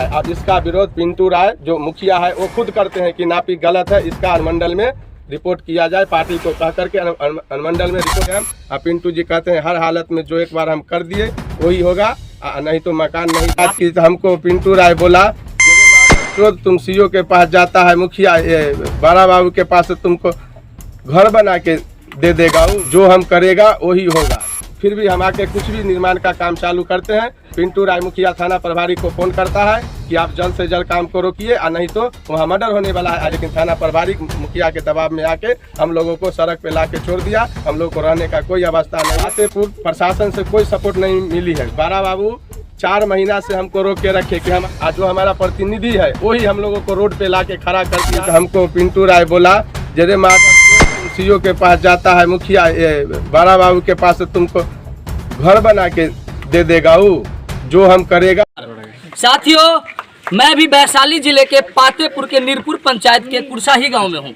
अब इसका विरोध पिंटू राय जो मुखिया है वो खुद करते हैं कि नापी गलत है, इसका अनुमंडल में रिपोर्ट किया जाए। पार्टी को कह करके अनुमंडल में रिपोर्ट है। अब पिंटू जी कहते हैं हर हालत में जो एक बार हम कर दिए वही होगा, नहीं तो मकान नहीं। बात की तो हमको पिंटू राय बोला तुम सीओ के पास जाता है मुखिया बड़ा बाबू के पास तुमको घर बना के दे देगा, जो हम करेगा वही होगा। फिर भी हम आके कुछ भी निर्माण का काम चालू करते हैं। पिंटू राय मुखिया थाना प्रभारी को फोन करता है कि आप जल्द से जल्द काम को रोकिए, नहीं तो वहाँ मर्डर होने वाला है। लेकिन थाना प्रभारी मुखिया के दबाव में आके हम लोगों को सड़क पे लाके छोड़ दिया। हम लोग को रहने का कोई अवस्था नहीं। फतेहपुर प्रशासन से कोई सपोर्ट नहीं मिली है। बड़ा बाबू 4 महीना से हमको रोक के रखे कि हम जो हमारा प्रतिनिधि है वही हम लोगों को रोड पे लाके खड़ा कर दिया। हमको पिंटू राय बोला जरे सीओ के पास जाता है मुखिया बड़ा बाबू के पास तुमको घर बना के दे देगा, जो हम करेगा। साथियों, मैं भी वैशाली जिले के पातेपुर के नीरपुर पंचायत के कुरसाही गांव में हूं।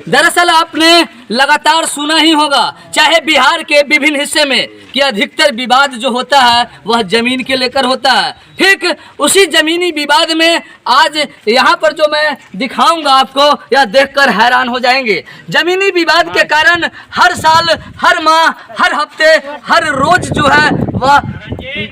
दरअसल आपने लगातार सुना ही होगा, चाहे बिहार के विभिन्न हिस्से में, कि अधिकतर विवाद जो होता है वह जमीन के लेकर होता है। ठीक उसी जमीनी विवाद में आज यहाँ पर जो मैं दिखाऊंगा आपको, यह देखकर हैरान हो जाएंगे। जमीनी विवाद के कारण हर साल, हर माह, हर हफ्ते, हर रोज जो है वह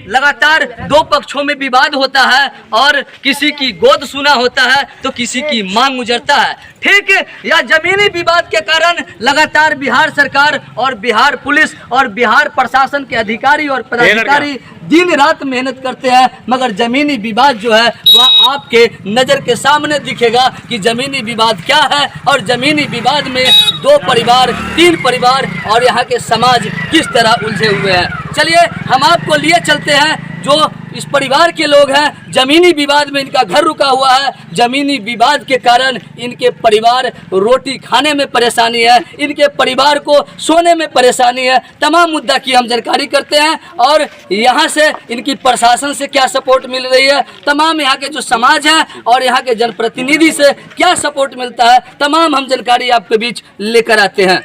लगातार 2 पक्षों में विवाद होता है और किसी की गोद सुना होता है तो किसी की मांग उजरता है। ठीक, यह जमीनी विवाद के कारण लगातार बिहार सरकार और बिहार पुलिस और बिहार प्रशासन के अधिकारी और पदाधिकारी दिन रात मेहनत करते हैं, मगर जमीनी विवाद जो है वह आपके नज़र के सामने दिखेगा कि जमीनी विवाद क्या है और जमीनी विवाद में 2 परिवार, 3 परिवार और यहाँ के समाज किस तरह उलझे हुए हैं। चलिए हम आपको लिए चलते हैं। जो इस परिवार के लोग हैं, जमीनी विवाद में इनका घर रुका हुआ है। जमीनी विवाद के कारण इनके परिवार रोटी खाने में परेशानी है, इनके परिवार को सोने में परेशानी है। तमाम मुद्दा की हम जानकारी करते हैं और यहाँ से इनकी प्रशासन से क्या सपोर्ट मिल रही है, तमाम यहाँ के जो समाज है और यहाँ के जनप्रतिनिधि से क्या सपोर्ट मिलता है, तमाम हम जानकारी आपके बीच लेकर आते हैं।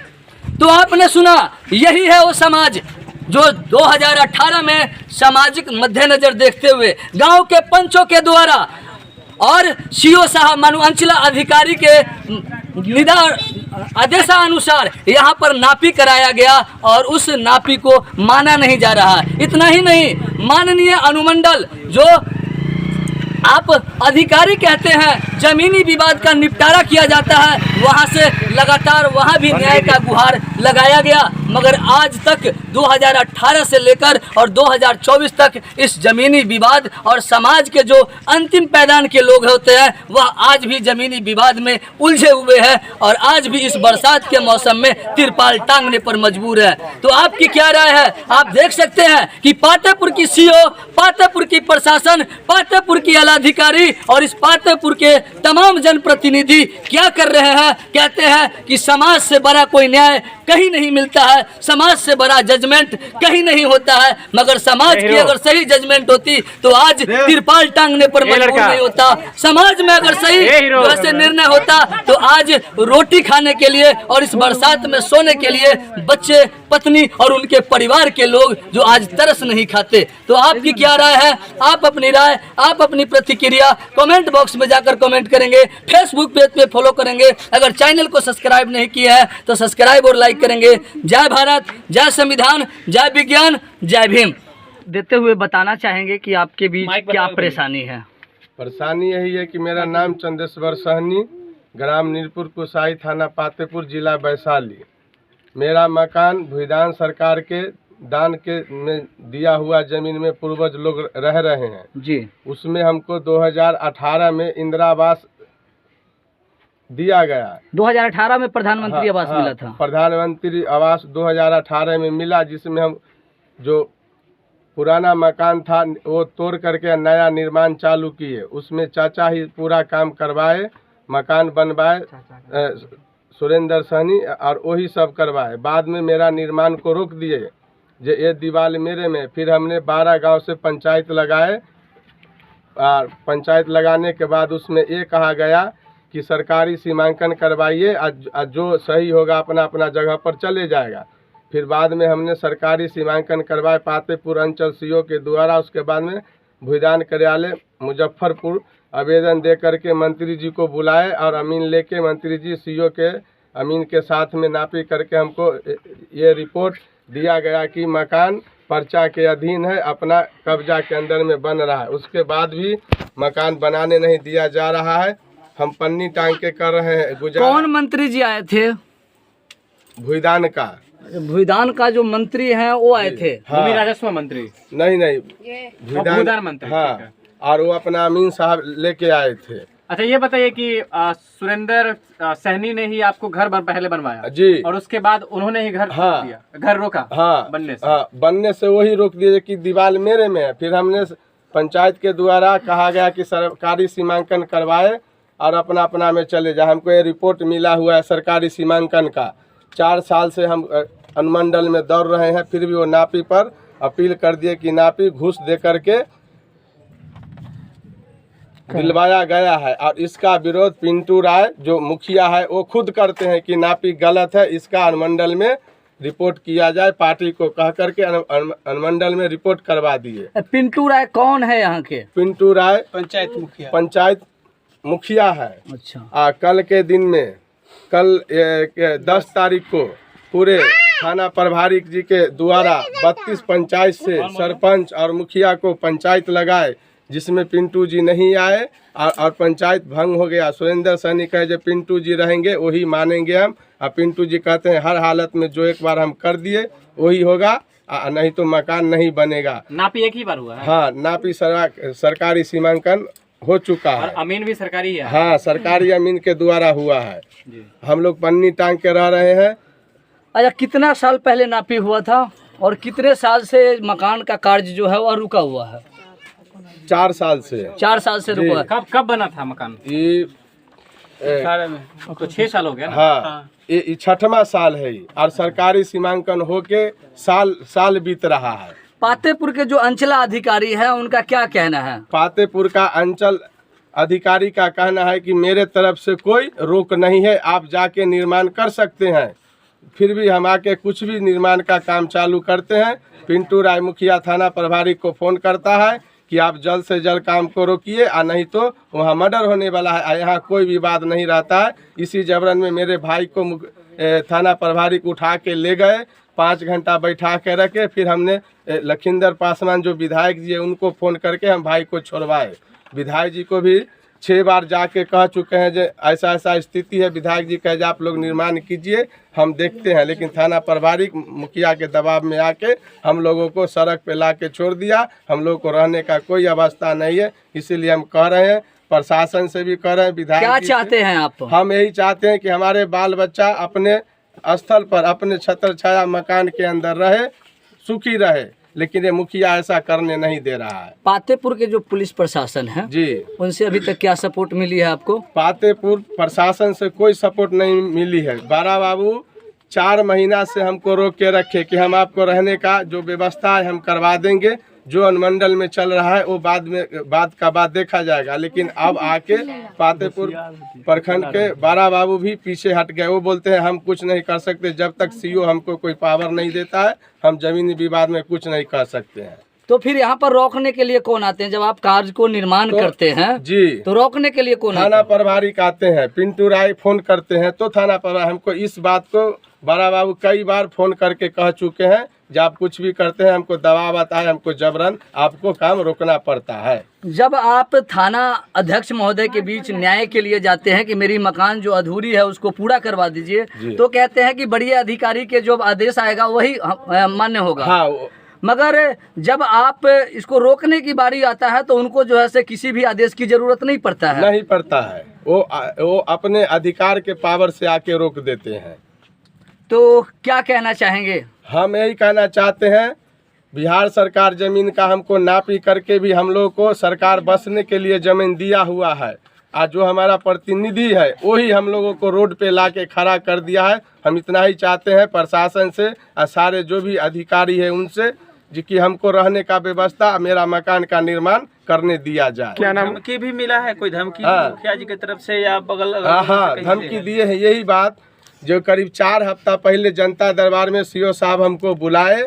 तो आपने सुना, यही है वो समाज जो 2018 में सामाजिक मद्देनजर देखते हुए गांव के पंचों के द्वारा और सीओ साहब मानो अंचला अधिकारी के आदेशानुसार यहाँ पर नापी कराया गया और उस नापी को माना नहीं जा रहा है। इतना ही नहीं, माननीय अनुमंडल जो आप अधिकारी कहते हैं जमीनी विवाद का निपटारा किया जाता है, वहां से लगातार वहां भी न्याय का गुहार लगाया गया, मगर आज तक 2018 से लेकर और 2024 तक इस जमीनी विवाद और समाज के जो अंतिम पैदान के लोग होते हैं वह आज भी जमीनी विवाद में उलझे हुए हैं और आज भी इस बरसात के मौसम में तिरपाल टांगने पर मजबूर है। तो आपकी क्या राय है? आप देख सकते हैं कि पातेपुर की सीओ, पातेपुर की प्रशासन, पातेपुर की अधिकारी और इस पातेपुर के तमाम जनप्रतिनिधि क्या कर रहे हैं? कहते हैं कि समाज से बड़ा कोई न्याय कहीं नहीं मिलता है, समाज से बड़ा जजमेंट कहीं नहीं होता है, मगर समाज की अगर सही जजमेंट होती तो आज तिरपाल टांगने पर मजबूर नहीं होता। समाज में अगर सही वैसे निर्णय होता तो आज रोटी खाने के लिए और इस बरसात में सोने के लिए बच्चे, पत्नी और उनके परिवार के लोग जो आज तरस नहीं खाते। तो आपकी क्या राय है? आप अपनी राय, आप अपनी प्रतिक्रिया कमेंट बॉक्स में जाकर कमेंट करेंगे, फेसबुक पेज पे फॉलो करेंगे, अगर चैनल को सब्सक्राइब नहीं किया है तो सब्सक्राइब और लाइक करेंगे। जय भारत, जय संविधान, जय विज्ञान, जय भीम देते हुए बताना चाहेंगे कि आपके बीच क्या परेशानी है? परेशानी यही है कि मेरा नाम चंदेश्वर सहनी, ग्राम नीरपुर कुसाई, थाना पातेपुर, जिला वैशाली। मेरा मकान भूदान सरकार के दान के में दिया हुआ जमीन में पूर्वज लोग रह रहे हैं जी। उसमें हमको 2018 में इंदिरा आवास दिया गया। 2018 में प्रधानमंत्री आवास मिला था। प्रधानमंत्री आवास 2018 में मिला, जिसमें हम जो पुराना मकान था वो तोड़ करके नया निर्माण चालू किए। उसमें चाचा ही पूरा काम करवाए, मकान बनवाए, सुरेंद्र सहनी, और वही सब करवाए। बाद में मेरा निर्माण को रोक दिए, जो ये दीवार मेरे में। फिर हमने 12 गांव से पंचायत लगाए और पंचायत लगाने के बाद उसमें ये कहा गया कि सरकारी सीमांकन करवाइए, जो सही होगा अपना अपना जगह पर चले जाएगा। फिर बाद में हमने सरकारी सीमांकन करवाए पातेपुर अंचल सीओ के द्वारा। उसके बाद में भूदान कार्यालय मुजफ्फरपुर आवेदन दे करके मंत्री जी को बुलाए और अमीन लेके मंत्री जी सीओ के अमीन के साथ में नापी करके हमको ये रिपोर्ट दिया गया कि मकान पर्चा के अधीन है, अपना कब्जा के अंदर में बन रहा है। उसके बाद भी मकान बनाने नहीं दिया जा रहा है। हम पन्नी टांग के कर रहे हैं गुजारा। कौन मंत्री जी आए थे? भूदान का भूदान का जो मंत्री हैं वो आए थे? हाँ। राजस्व मंत्री नहीं भूदान मंत्री। हाँ, और वो अपना अमीन साहब लेके आए थे। अच्छा ये बताइए कि सुरेंद्र सहनी ने ही आपको घर पहले बनवाया जी, और उसके बाद उन्होंने ही घर हाँ, दिया, घर रोका हाँ, बनने से? हाँ, बनने से वही रोक दिए कि दीवार मेरे में है। फिर हमने पंचायत के द्वारा कहा गया कि सरकारी सीमांकन करवाए और अपना अपना में चले जाए। हमको ये रिपोर्ट मिला हुआ है सरकारी सीमांकन का। 4 साल से हम अनुमंडल में दौड़ रहे हैं, फिर भी वो नापी पर अपील कर दिए कि नापी घूस दे करके दिलवाया गया है। और इसका विरोध पिंटू राय जो मुखिया है वो खुद करते हैं कि नापी गलत है, इसका अनुमंडल में रिपोर्ट किया जाए। पार्टी को कह करके अनुमंडल में रिपोर्ट करवा दिए। पिंटू राय कौन है यहाँ के? पिंटू राय पंचायत मुखिया है। अच्छा। कल के दिन में कल 10 तारीख को पूरे थाना प्रभारी जी के द्वारा 32 पंचायत से सरपंच और मुखिया को पंचायत लगाए, जिसमें पिंटू जी नहीं आए और पंचायत भंग हो गया। सुरेंद्र सहनी कहे जो पिंटू जी रहेंगे वही मानेंगे हम, और पिंटू जी कहते हैं हर हालत में जो एक बार हम कर दिए वही होगा, नहीं तो मकान नहीं बनेगा। नापी एक ही बार हुआ है? हाँ, नापी सरकारी सीमांकन हो चुका है। और अमीन भी सरकारी है? हाँ, सरकारी अमीन के द्वारा हुआ है जी। हम लोग पन्नी टांग के रह रहे हैं। अच्छा, कितना साल पहले नापी हुआ था और कितने साल से मकान का कार्य जो है वह रुका हुआ है? 4 साल से। 4 साल से रुका है। कब बना था मकान? ये तो 6 साल हो गया ना? हाँ, ये 6वां साल है और सरकारी सीमांकन होके साल बीत रहा है। पातेपुर के जो अंचला अधिकारी है उनका क्या कहना है? पातेपुर का अंचल अधिकारी का कहना है कि मेरे तरफ से कोई रोक नहीं है, आप जाके निर्माण कर सकते हैं। फिर भी हम आके कुछ भी निर्माण का काम चालू करते हैं। पिंटू राय मुखिया थाना प्रभारी को फोन करता है कि आप जल्द से जल्द काम को रोकिए, और नहीं तो वहाँ मर्डर होने वाला है। यहाँ कोई विवाद नहीं रहता है। इसी जबरन में मेरे भाई को थाना प्रभारी को उठा के ले गए, 5 घंटा बैठा के रखे। फिर हमने लखिंदर पासवान जो विधायक जी है उनको फ़ोन करके हम भाई को छोड़वाए। विधायक जी को भी 6 बार जाके कह चुके हैं जो ऐसा ऐसा स्थिति है। विधायक जी कहे आप लोग निर्माण कीजिए, हम देखते हैं। लेकिन थाना प्रभारी मुखिया के दबाव में आके हम लोगों को सड़क पे ला के छोड़ दिया। हम लोग को रहने का कोई अवस्था नहीं है। इसीलिए हम कह रहे हैं, प्रशासन से भी कह रहे हैं, विधायक क्या चाहते हैं आप? हम यही चाहते हैं कि हमारे बाल बच्चा अपने स्थल पर अपने छत्र छाया मकान के अंदर रहे, सुखी रहे। लेकिन ये मुखिया ऐसा करने नहीं दे रहा है। पातेपुर के जो पुलिस प्रशासन है जी, उनसे अभी तक क्या सपोर्ट मिली है आपको? पातेपुर प्रशासन से कोई सपोर्ट नहीं मिली है। बारा बाबू 4 महीना से हमको रोक के रखे कि हम आपको रहने का जो व्यवस्था है हम करवा देंगे, जो अनुमंडल में चल रहा है वो बाद का बात देखा जाएगा। लेकिन अब आके पातेपुर प्रखंड के बारा बाबू भी पीछे हट गए। वो बोलते हैं हम कुछ नहीं कर सकते, जब तक सीओ हमको कोई पावर नहीं देता है हम जमीनी विवाद में कुछ नहीं कर सकते हैं। तो फिर यहाँ पर रोकने के लिए कौन आते हैं जब आप कार्य को निर्माण करते हैं? जी, तो रोकने के लिए कौन? थाना प्रभारी आते हैं। पिंटू राय फोन करते हैं तो थाना प्रभारी हमको इस बात को बारा बाबू कई बार फोन करके कह चुके हैं, जब आप कुछ भी करते हैं हमको दबाव आता है, हमको जबरन आपको काम रोकना पड़ता है। जब आप थाना अध्यक्ष महोदय के बीच न्याय के लिए जाते हैं कि मेरी मकान जो अधूरी है उसको पूरा करवा दीजिए, तो कहते हैं कि बड़ी अधिकारी के जो आदेश आएगा वही मान्य होगा। हाँ, मगर जब आप इसको रोकने की बारी आता है तो उनको जो है से किसी भी आदेश की जरूरत नहीं पड़ता है। नहीं पड़ता है, वो अपने अधिकार के पावर से आके रोक देते हैं। तो क्या कहना चाहेंगे? हम यही कहना चाहते हैं, बिहार सरकार जमीन का हमको नापी करके भी हम लोग को सरकार बसने के लिए जमीन दिया हुआ है, आज जो हमारा प्रतिनिधि है वही हम लोगों को रोड पे ला के खड़ा कर दिया है। हम इतना ही चाहते हैं प्रशासन से और सारे जो भी अधिकारी है उनसे जी कि हमको रहने का व्यवस्था, मेरा मकान का निर्माण करने दिया जाए। क्या नाम धमकी भी मिला है? कोई धमकी मुखिया जी की तरफ से या बगल? हाँ, धमकी दिए हैं। यही बात जो करीब 4 हफ्ता पहले जनता दरबार में सीओ साहब हमको बुलाए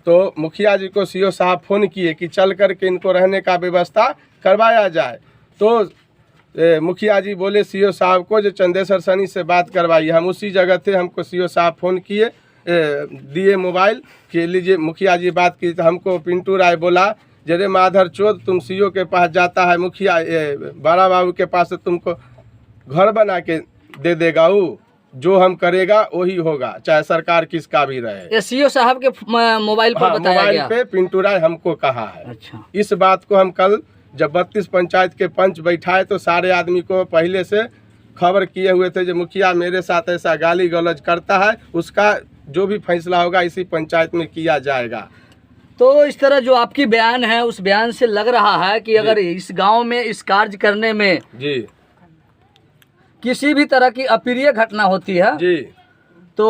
तो मुखिया जी को सीओ साहब फ़ोन किए कि चल कर के इनको रहने का व्यवस्था करवाया जाए। तो मुखिया जी बोले सीओ साहब को जो चंदेश्वर सनी से बात करवाइए। हम उसी जगह थे, हमको सीओ साहब फ़ोन किए, दिए मोबाइल कि लीजिए। मुखिया जी बात की तो हमको पिंटू राय बोला, जरे माधर चोद, तुम सीओ के पास जाता है मुखिया बड़ा बाबू के पास, तो तुमको घर बना के दे देगा, वो जो हम करेगा वही होगा, चाहे सरकार किसका भी रहे। ये सीओ साहब के मोबाइल पर बताया मोबाइल गया। पे पिंटू राय हमको कहा है। अच्छा। इस बात को हम कल जब 32 पंचायत के पंच बैठाए तो सारे आदमी को पहले से खबर किए हुए थे जो मुखिया मेरे साथ ऐसा गाली गलौज करता है, उसका जो भी फैसला होगा इसी पंचायत में किया जाएगा। तो इस तरह जो आपकी बयान है, उस बयान से लग रहा है कि अगर इस गांव में इस कार्य करने में जी किसी भी तरह की अप्रिय घटना होती है जी तो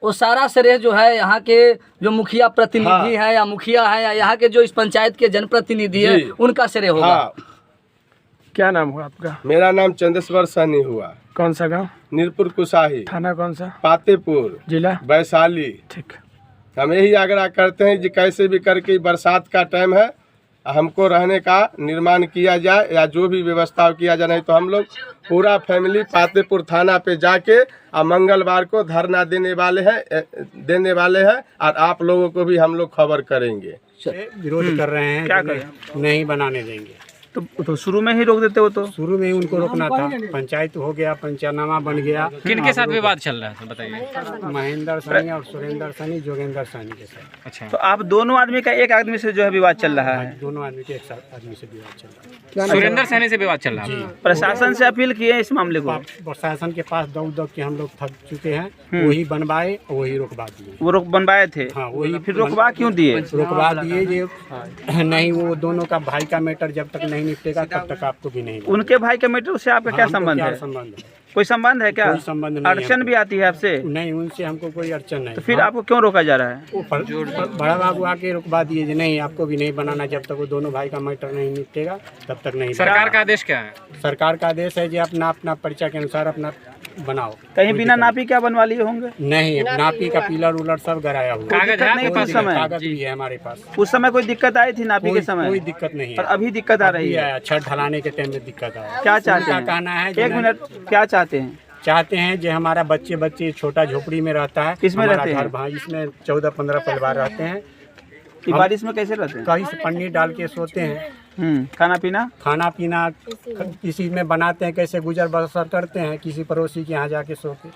वो सारा श्रेय जो है यहाँ के जो मुखिया प्रतिनिधि है या मुखिया है या यहाँ के जो इस पंचायत के जनप्रतिनिधि है जी। उनका श्रेय होगा। हाँ, क्या नाम हुआ आपका? मेरा नाम चंदेश्वर सनी हुआ। कौन सा गांव? नीरपुर कुशाही, थाना कौन सा? पातेपुर, जिला? वैशाली। ठीक। हम यही आग्रह करते हैं कि कैसे भी करके बरसात का टाइम है, हमको रहने का निर्माण किया जाए या जो भी व्यवस्था किया जाए। नहीं तो हम लोग पूरा फैमिली पातेपुर थाना पे जाके और मंगलवार को धरना देने वाले हैं और आप लोगों को भी हम लोग खबर करेंगे। विरोध कर रहे हैं, क्या जो करें? नहीं बनाने देंगे। तो शुरू में ही रोक देते हो तो? शुरू में ही उनको रोकना था, पंचायत हो गया, पंचनामा बन गया। किन के साथ विवाद चल रहा है बताइए? महेंद्र सनी और सुरेंद्र सनी, जोगेंद्र सनी के साथ। अच्छा। तो आप दोनों आदमी का एक आदमी से जो है विवाद चल रहा है? दोनों आदमी के एक साथ आदमी से विवाद चल रहा सुरेंद्र सैनी से विवाद चल रहा है। प्रशासन से अपील किए इस मामले को? है। प्रशासन के पास दौड़ दौड़ के हम लोग थक चुके हैं, वही बनवाए और वही रोकवा दिए। वो रोक बनवाए थे? हाँ, वही फिर रोकवा क्यों दिए? रोकवा दिए ये नहीं, वो दोनों का भाई का मैटर जब तक नहीं निपटेगा तब तक आपको भी नहीं। उनके भाई के मैटर से आपका क्या संबंध है? संबंध है? कोई संबंध है क्या? कोई संबंध नहीं है अड़चन हमको। भी आती है आपसे? नहीं, उनसे हमको कोई अड़चन नहीं। तो फिर आपको क्यों रोका जा रहा है? वो बड़ा बाबू आके रुकवा दिए कि नहीं, आपको भी नहीं बनाना, जब तक वो दोनों भाई का मैटर नहीं निपटेगा तब तक नहीं। सरकार का आदेश क्या है? सरकार का आदेश है कि अपना अपना पर्चा के अनुसार अपना बनाओ। कहीं बिना नापी क्या बनवा लिए होंगे? नहीं, नापी का पिलर उलर सब गराया हुआ। कागज है आपके नहीं, पास? उस समय कागज भी है हमारे पास। उस समय कोई दिक्कत आई थी नापी के समय? कोई दिक्कत नहीं और है। अभी दिक्कत आ रही है? आया छत ढलाने के टाइम में दिक्कत आया। क्या चाहते उनका हैं? कहना है एक मिनट, क्या चाहते हैं? चाहते हैं जो हमारा बच्चे छोटा झोपड़ी में रहता है। किसमें हमारा रहते हैं? घर भाई इसमें 14-15 परिवार रहते हैं। कि बारिश में कैसे रहते हैं? कहीं से पन्नी डाल के सोते हैं। खाना पीना? खाना पीना किसी में बनाते हैं, कैसे गुजर बसर करते हैं, किसी पड़ोसी के यहाँ जाके सो के।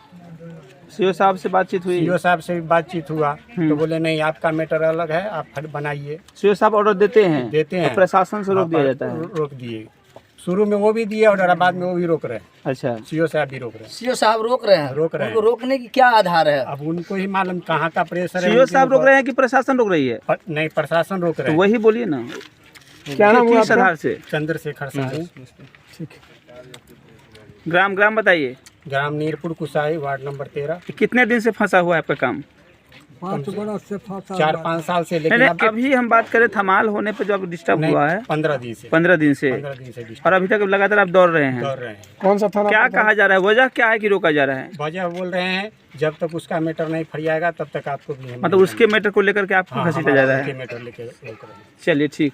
सीओ साहब से बातचीत हुई? सीओ साहब से भी बातचीत हुआ तो बोले नहीं, आपका मैटर अलग है, आप फिर बनाइए। सीओ साहब ऑर्डर देते हैं? देते हैं। और प्रशासन से रोक दिया जाता है? रोक दिए, शुरू में वो भी दिए और बाद में वो भी रोक रहे हैं। अच्छा। सीओ साहब भी रोक रहे हैं। सीओ साहब रोक रहे हैं? रोक रहे हैं। उनको रोकने की क्या आधार है? अब उनको ही मालूम कहाँ का प्रेशर है। सीओ साहब रोक रहे हैं कि प्रशासन रोक रही है? नहीं, प्रशासन रोक तो रहे हैं। वही बोलिए ना, क्या नाम हुआ किस आधार से? चंद्रशेखर साहनी, ग्राम बताइए। ग्राम नीरपुर कुशाही, वार्ड नंबर 13। कितने दिन से फंसा हुआ है आपका काम? 4-5 साल से। नहीं, लेकिन नहीं, अभी हम बात करें धमाल होने पर जो डिस्टर्ब हुआ है 15 दिन से। 15 दिन से 15 दिन से और अभी तक लगातार आप दौड़ रहे हैं? दौड़ रहे हैं। कौन सा थाना? क्या कहा जा रहा है? वजह क्या है कि रोका जा रहा है? वजह बोल रहे हैं जब तक उसका मैटर नहीं फरियाएगा तब तक आपको भी मतलब उसके मैटर को लेकर के आपको घसीटा जा रहा है? मैटर लेके रोक रहे हैं। चलिए ठीक।